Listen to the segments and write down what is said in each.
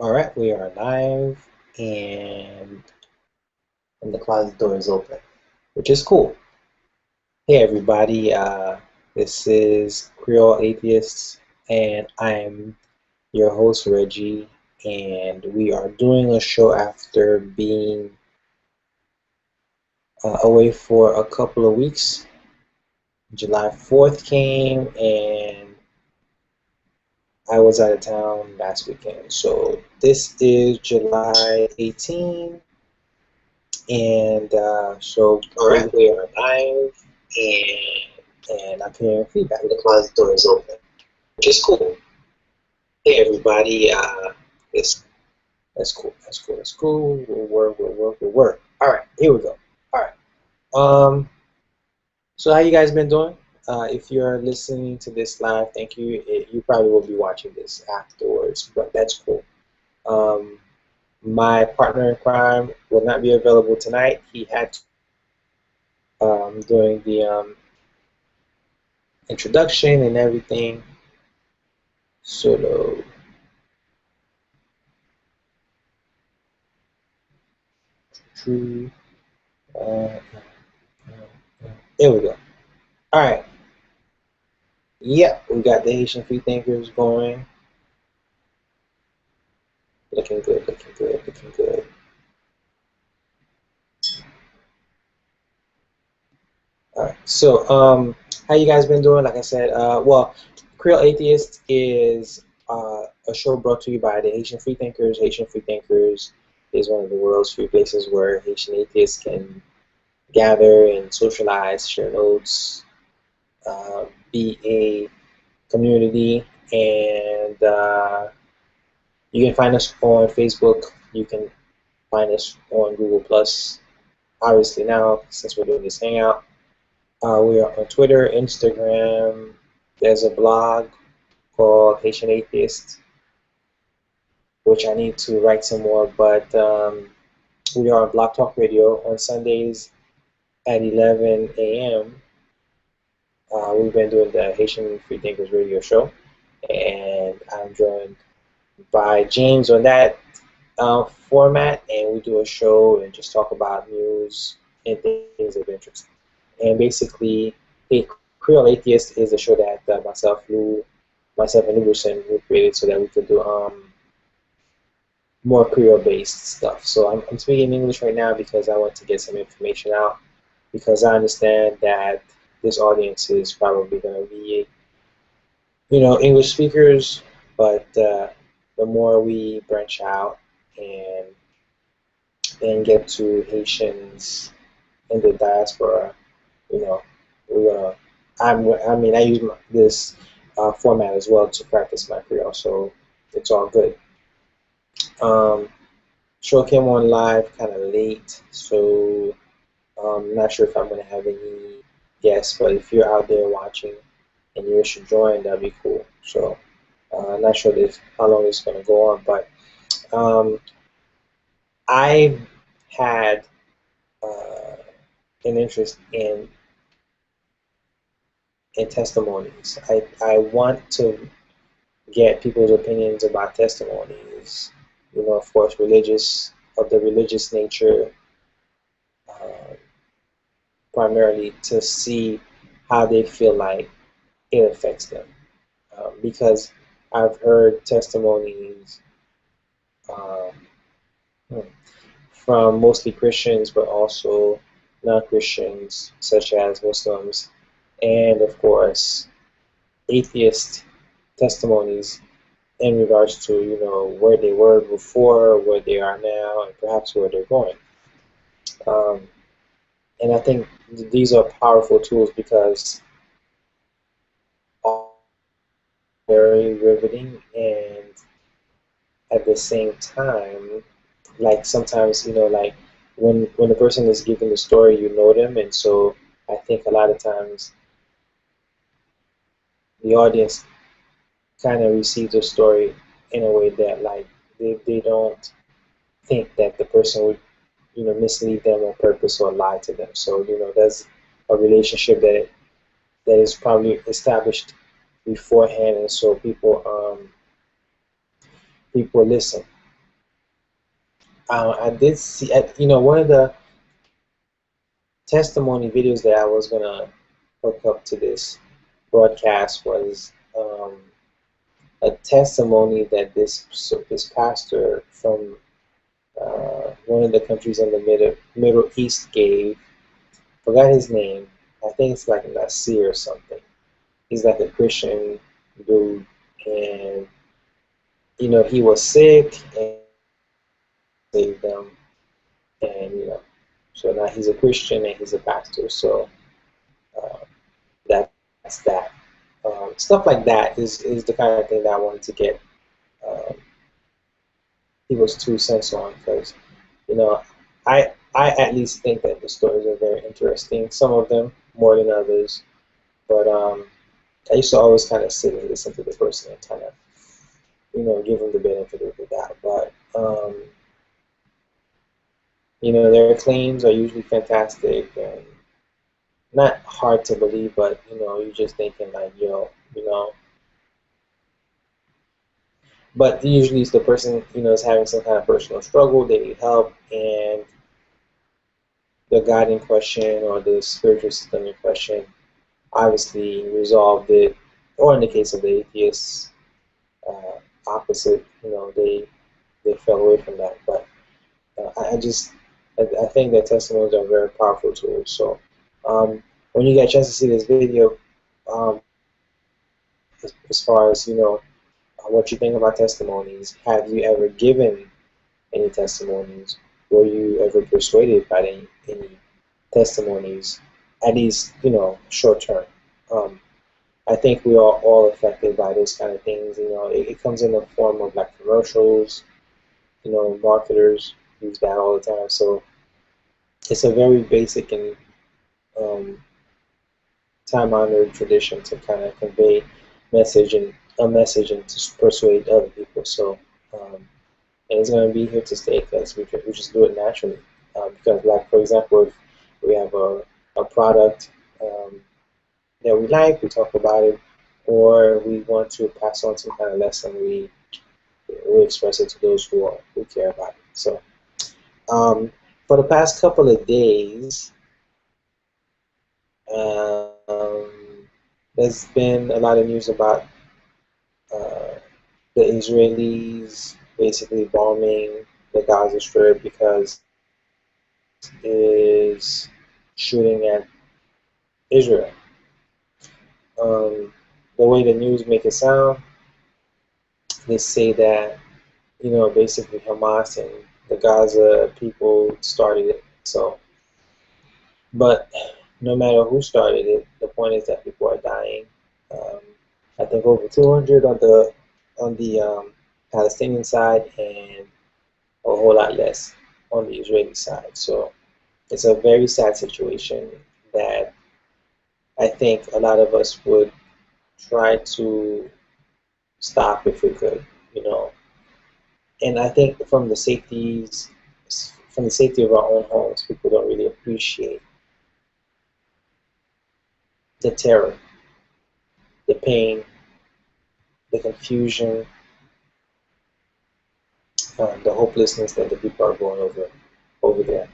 All right, we are live and, the closet door is open, which is cool. Hey everybody, this is Creole Atheists, and I'm your host Reggie, and we are doing a show after being away for a couple of weeks. July 4th came, and I was out of town last weekend. So this is July 18th. And so Correct. we are live, and I'm hearing feedback. The closet door is open, which is cool. Hey everybody, it's that's cool. That's cool. That's cool. We'll work. We'll work. We'll work. All right, here we go. All right. So how you guys been doing? If you're listening to this live, thank you. You probably will be watching this afterwards, but that's cool. Um, my partner in crime will not be available tonight. He had doing the introduction and everything. Solo. True. There we go. All right. Yep, we got the Haitian free thinkers going. Looking good. Looking good. Looking good. All right. So, how you guys been doing? Like I said, well, Creole Atheist is a show brought to you by the Haitian Free Thinkers. Haitian Free Thinkers is one of the world's few places where Haitian atheists can gather and socialize, share notes, be a community, and you can find us on Facebook. You can find us on Google Plus. Obviously now, since we're doing this hangout, we are on Twitter, Instagram. There's a blog called Haitian Atheist, which I need to write some more. But we are on Block Talk Radio on Sundays at 11 a.m. We've been doing the Haitian Free Thinkers Radio Show, and I'm joined by James on that format, and we do a show and just talk about news and things of interest. And basically, a Creole Atheist is a show that myself and Luberson, we created so that we could do more Creole-based stuff. So I'm speaking English right now because I want to get some information out, because I understand that this audience is probably going to be, English speakers, but the more we branch out and get to Haitians in the diaspora, you know, we're gonna. I use this format as well to practice my Creole, so it's all good. Um, Show came on live kind of late, so not sure if I'm gonna have any guests, but if you're out there watching and you wish to join, that'd be cool. So not sure how long it's gonna go on, but um, I've had an interest in testimonies. I want to get people's opinions about testimonies. Of course, of the religious nature, uh, primarily to see how they feel like it affects them. Because I've heard testimonies um, from mostly Christians, but also non-Christians, such as Muslims, and of course, atheist testimonies in regards to where they were before, where they are now, and perhaps where they're going. Um, and I think these are powerful tools because all very riveting, and at the same time, like sometimes like when a person is giving the story, you know them, and so I think a lot of times the audience kind of receives the story in a way that like they don't think that the person would mislead them on purpose or lie to them. So there's a relationship that is probably established beforehand, and so people listen. I did see, you know, one of the testimony videos that I was gonna hook up to this broadcast was a testimony that this pastor from one of the countries in the Middle East gave. Forgot his name. I think it's like Nasir or something. He's like a Christian dude, and you know he was sick and saved them, and you know, so now he's a Christian and he's a pastor. So uh, that's that. Stuff like that is the kind of thing that I wanted to get um, people's 2 cents on, because you know I at least think that the stories are very interesting. Some of them more than others, but I used to always kind of sit and listen to the person and kind of you know give them the benefit of the doubt. But you know their claims are usually fantastic and not hard to believe, but you know you're just thinking like yo, you know. But usually it's the person you know is having some kind of personal struggle, they need help, and the God in question or the spiritual system in question obviously resolved it, or in the case of the atheists, opposite. You know, they fell away from that. But I just I think that testimonies are very powerful tools. So when you get a chance to see this video, um, as far as you know, what you think about testimonies, have you ever given any testimonies? Were you ever persuaded by any testimonies, at least you know short term? Um, I think we are all affected by those kind of things. You know, it comes in the form of like commercials. You know, marketers use that all the time. So it's a very basic and um, time-honored tradition to kind of convey message and to persuade other people. So and it's going to be here to stay because we just do it naturally. Because like for example, if we have a product that we like, we talk about it, or we want to pass on some kind of lesson, we express it to those who care about it. So, for the past couple of days, um, there's been a lot of news about uh, the Israelis basically bombing the Gaza Strip because it is shooting at Israel. Um, the way the news make it sound, they say that you know basically Hamas and the Gaza people started it. So, but no matter who started it, the point is that people are dying. Um, I think over 200 on the Palestinian side and a whole lot less on the Israeli side. So it's a very sad situation that I think a lot of us would try to stop if we could, you know. And I think from the safety of our own homes, people don't really appreciate the terror, the pain, the confusion, the hopelessness that the people are going over there.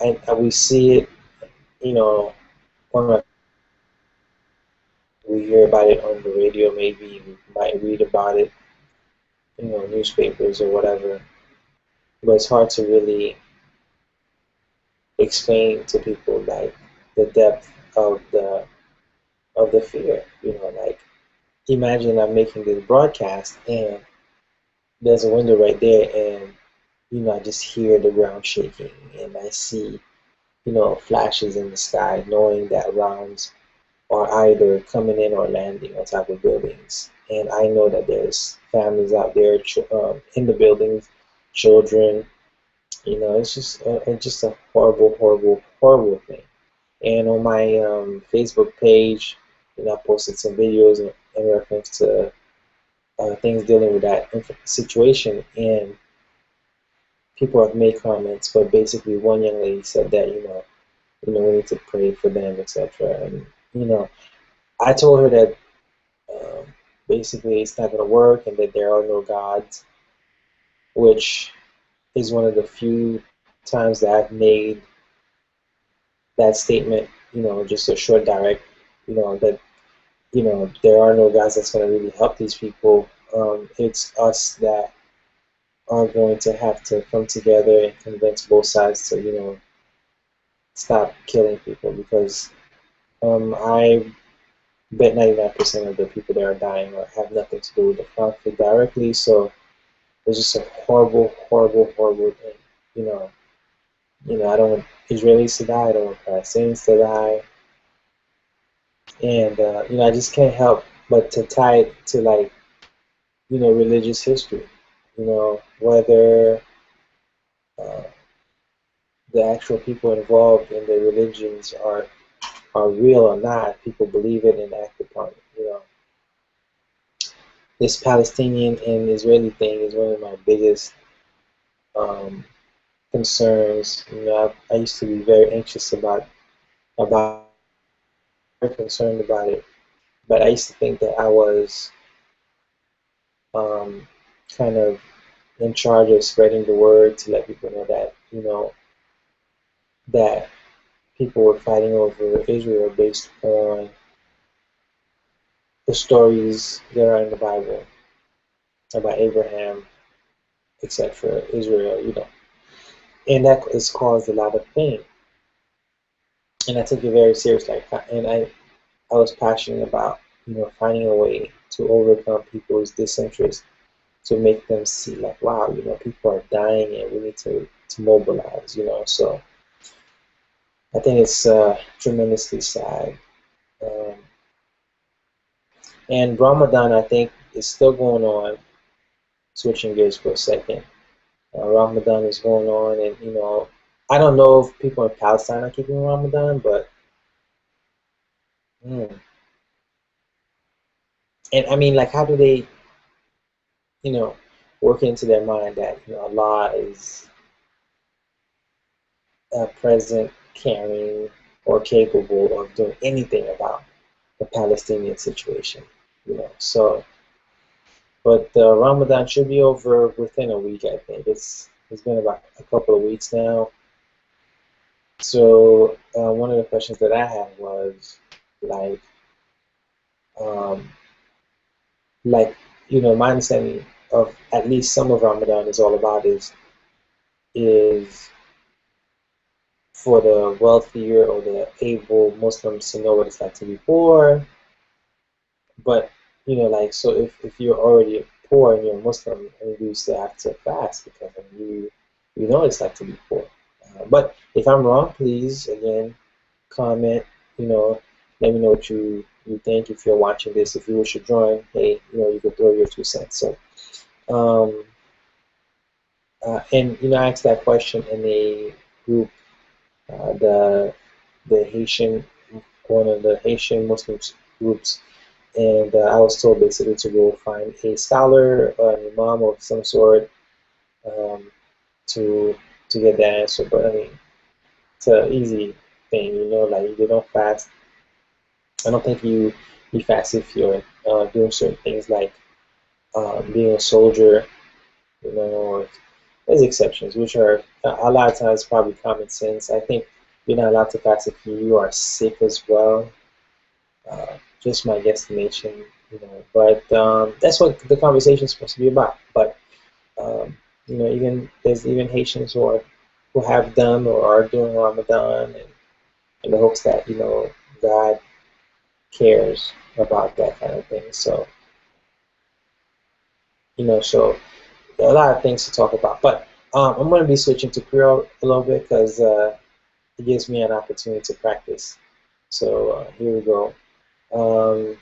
And we see it, you know, on our, we hear about it on the radio, maybe we might read about it, you know, newspapers or whatever. But it's hard to really explain to people like the depth of the fear. You know, like imagine I'm making this broadcast and there's a window right there, and you know I just hear the ground shaking, and I see you know flashes in the sky, knowing that rounds are either coming in or landing on top of buildings. And I know that there's families out there in the buildings, children. You know, it's just a horrible, horrible, horrible thing. And on my Facebook page, you know, I posted some videos in reference to things dealing with that situation, and people have made comments. But basically, one young lady said that we need to pray for them, etc. And you know, I told her that um, basically it's not going to work, and that there are no gods, which is one of the few times that I've made that statement, just a short direct, that, there are no guys that's going to really help these people. It's us that are going to have to come together and convince both sides to, stop killing people because I bet 99% of the people that are dying or have nothing to do with the conflict directly. So it's just a horrible, horrible, horrible thing. You know, I don't want Israelis to die. I don't want Palestinians to die. And I just can't help but to tie it to like religious history. Whether uh, the actual people involved in the religions are real or not, people believe it and act upon it. This Palestinian and Israeli thing is one of my biggest um, concerns. I used to be very anxious about very concerned about it, but I used to think that I was um, kind of in charge of spreading the word to let people know that that people were fighting over Israel based on the stories that are in the Bible about Abraham, etc., Israel, and that has caused a lot of pain. And I took it very seriously, and I was passionate about finding a way to overcome people's disinterest to make them see like, wow, people are dying and we need to mobilize. So I think it's tremendously sad. Um, and Ramadan, I think, is still going on. Switching gears for a second, Ramadan is going on, and I don't know if people in Palestine are keeping Ramadan, but mm, and I mean, like, how do they, you know, work into their mind that Allah is present, caring, or capable of doing anything about the Palestinian situation? So, but Ramadan should be over within a week. I think it's been about a couple of weeks now. So one of the questions that I had was like, um, like my understanding of at least some of Ramadan is all about is for the wealthier or the able Muslims to know what it's like to be poor. But like, so if you're already poor and you're a Muslim, and you still have to fast because you know what it's like to be poor. But if I'm wrong, please again comment. You know, let me know what you think. If you're watching this, if you wish to join, hey, you can throw your 2 cents. So, um, and I asked that question in a group, the Haitian, one of the Haitian Muslim groups, and I was told basically to go find a scholar, an imam of some sort, um, to get the answer. But I mean, it's an easy thing, like you don't fast. I don't think you fast if you're doing certain things like being a soldier, or there's exceptions, which are a lot of times probably common sense. I think you're not allowed to fast if you are sick as well. Just my guesstimation, But that's what the conversation is supposed to be about. But even there's even Haitians who have done or are doing Ramadan, and in the hopes that God cares about that kind of thing. So so there are a lot of things to talk about. But I'm going to be switching to Creole a little bit because it gives me an opportunity to practice. So here we go. Um,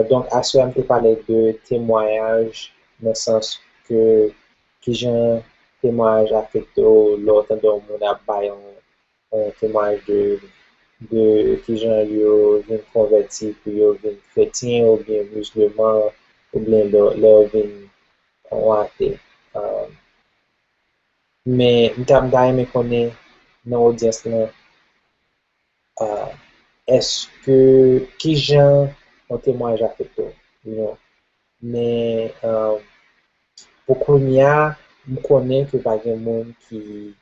donc, aswe am te pale de témoignage dans le sens que qui jan témoignage affecté lor tan do moun ap bay un témoignage de qui jan yo vin konverti pou yo vin chrétien ou bien musulman ou bien lor vin wate. Um, men mta mda eme konen nan audyans lan uh, eske ki jan an témoignage affecté, you know. Mais pour Kounia, je connais que pas de monde qui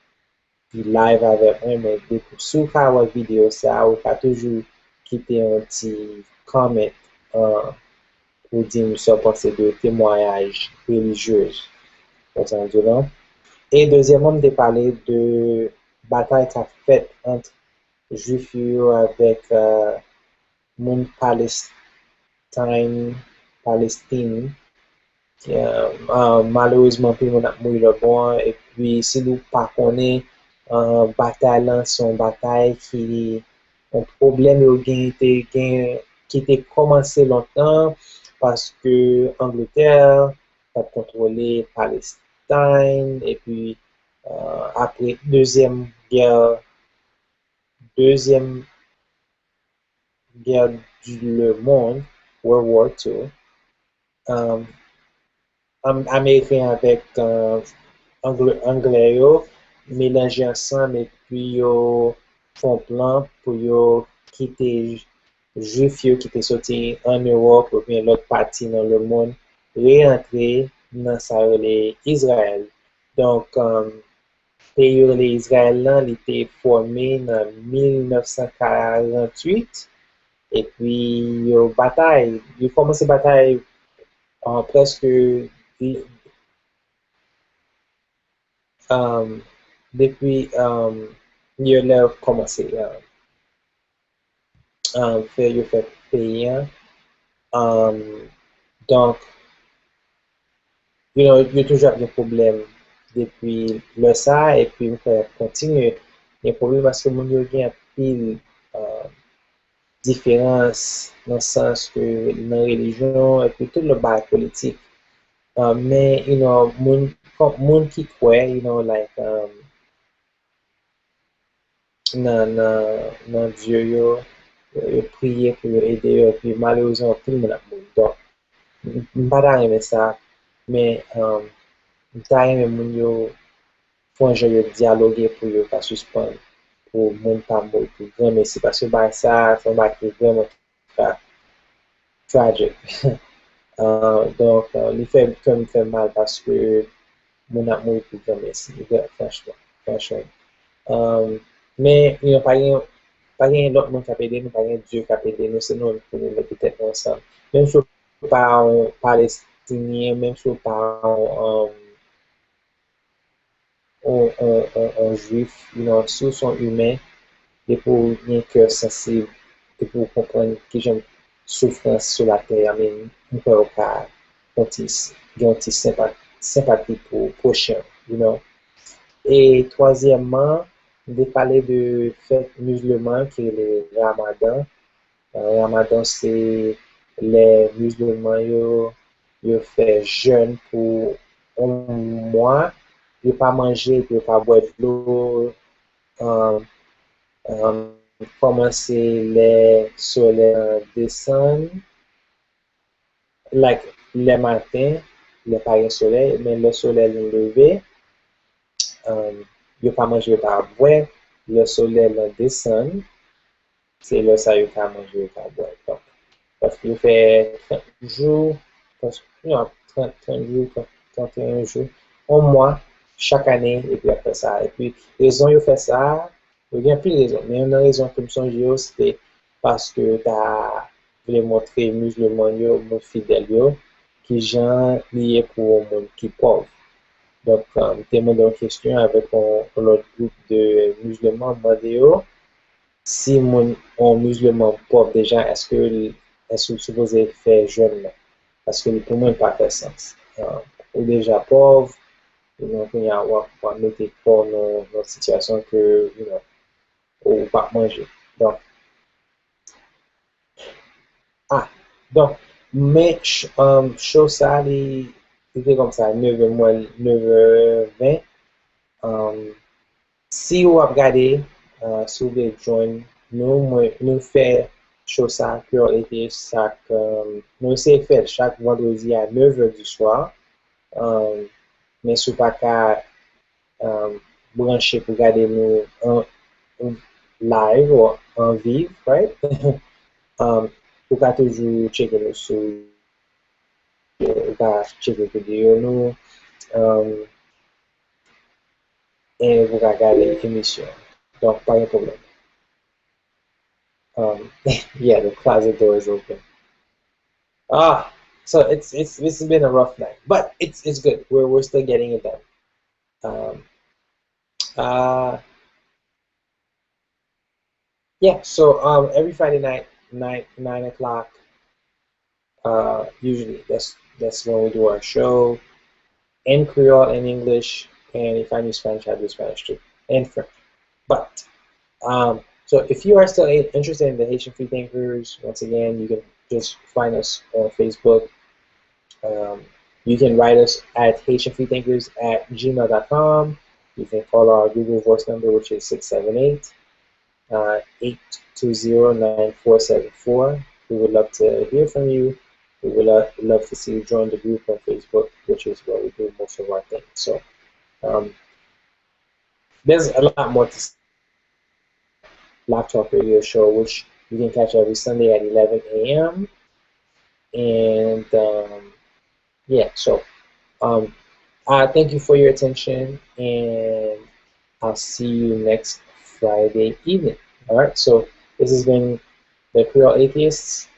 live avec moi, mais sous la vidéo ça, ou pas toujours quitter un petit comment pour dire ce pensée de témoignage religieux. Et deuxièmement, de parler de bataille qu'a faite entre Juifs avec monde Palestine. Malheureusement, tout le monde a mouru le bon. Et puis, si nous pas connaît, bataille là, son bataille qui un problème qui était commencé longtemps parce que Angleterre a contrôlé Palestine et puis après deuxième guerre du le monde, World War II, um, Américain avec anglais mélangé ensemble et puis yo font plan pour yo quitter juif qui étaient sortis en Europe ou bien l'autre partie dans le monde réentrer dans ça les Israël. Donc pays les Israël là, il était formé en 1948 et puis bataille, il commencé bataille presque um, depuis il a commencé faire payant. Um, donc, il y a toujours des problèmes depuis le ça et puis on peut continuer. Il y a des problèmes parce que mon Dieu a pile différence dans le sens que dans la religion et puis tout le bail politique. Mais, moun qui croit, like, nan Diyo yo priye pou yo ede yo, pi malheureusement tout le monde a moun. Donc, mpa ta reme sa, men mta reme moun yo fonje yo dialogue pou yo ka suspend, pou moun pa moun pou gran mesi, paske ba sa, son ba ki vraiment tragic. Donc, li fait mal parce que mon amour pour grand merci, franchement. Mais il n'y a pas rien d'autre monde qui a aidé nous, pas rien Dieu qui a aidé nous, c'est nous pour nous mettre tête ensemble. Même si on parle palestinien, même si on parle en juif, sous son humain, et pour un cœur sensible, et pour comprendre que j'aime souffrance sur la terre, mais on peut pas gagner sympathie pour prochain, Et troisièmement, de parler de fête musulmane qui est le Ramadan. Ramadan, c'est les musulmans, ils font jeûne pour un mois, ils ne pas manger, ils ne pas boire de l'eau, commencer les soleils descendre, like le matin, le pas soleil, mais le soleil levé, il pas manger, pas boire, le soleil descend, c'est là ça il pas manger, pas boire. Donc, parce qu'il fait 30 jours, parce que 30 jours, 31 jours, un mois, chaque année, et puis après ça. Et puis, raison il fait ça, il y a plus de raisons, mais une raison comme son Dieu, c'était parce que tu as voulu montrer musulmans, mon fidèle, qui gens liés pour un monde qui est pauvre. Donc, tu demandé une question avec un autre groupe de musulmans, si un musulman pauvre déjà, est-ce que vous supposez faire jeûne? Parce que pour moi, pas fait sens. Ou déjà pauvre, donc il y a on mettre corps dans une situation que ou pas manger. Donc, donc, mais chose ça, c'était comme ça, 9h20. Si vous regardez, si vous voulez joindre, nous faisons chose ça, Creole Atheists, nous essayons de faire chaque vendredi à 9h du soir. Mais si vous n'avez pas brancher pour regarder nous en live ou en vive, right? Vous pouvez toujours checker nous sur checker vidéo nous. et vous regardez l'émission. Donc, pas de problème. Yeah, the closet door is open. Ah, so it's this has been a rough night, but it's good. We're still getting it done. Um, uh, yeah. So every Friday night, 9 o'clock. Usually that's when we do our show in Creole and English, and if I do Spanish, I do Spanish too, and French. But so if you are still interested in the Haitian Free Thinkers, once again, you can just find us on Facebook. Um, you can write us at HaitianFreeThinkers@gmail.com. You can call our Google Voice number, which is 678 820-9474. We would love to hear from you. We would love to see you join the group on Facebook, which is where we do most of our things. So um, there's a lot more to Black Talk Radio show, which you can catch every Sunday at 11 a.m. And yeah, so um, thank you for your attention, and I'll see you next Friday evening. All right, so this has been the Creole Atheists.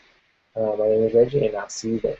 My name is Reggie, and I'll see you then.